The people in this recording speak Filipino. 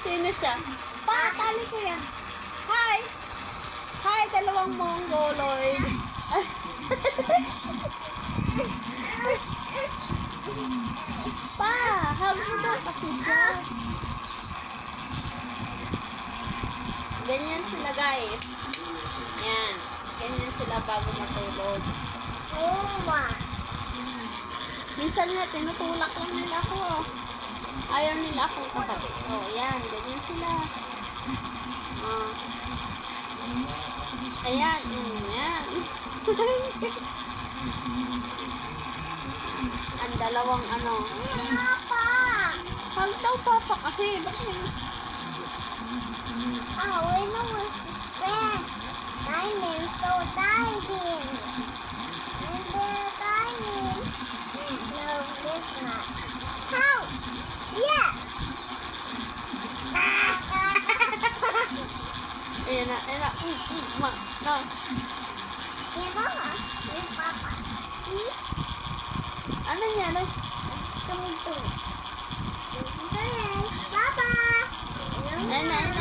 Sino siya? Pa, tali ko yan. Hi! Hi, dalawang mongoloid. Pa, hug mo daw kasi siya. Ganyan sila, guys. Yan. Ganyan sila bago matulog. Uma. Minsan nga, tinutulak lang nila ako. Ayaw nila akong katabi. Oh, yan. Ganyan sila. Oh. Ayan. Yan. Ang dalawang ano. Papa. Hug daw, papa, kasi. Bakit? Oh, we know what's the friend. Diamond, so diving. And the diamond. No, this not. House. Yes. Ayan na, ayan na. Ma, na. Your mama, your papa. See? Ano niya? Ano? Coming to. Papa. Ayan na, ayan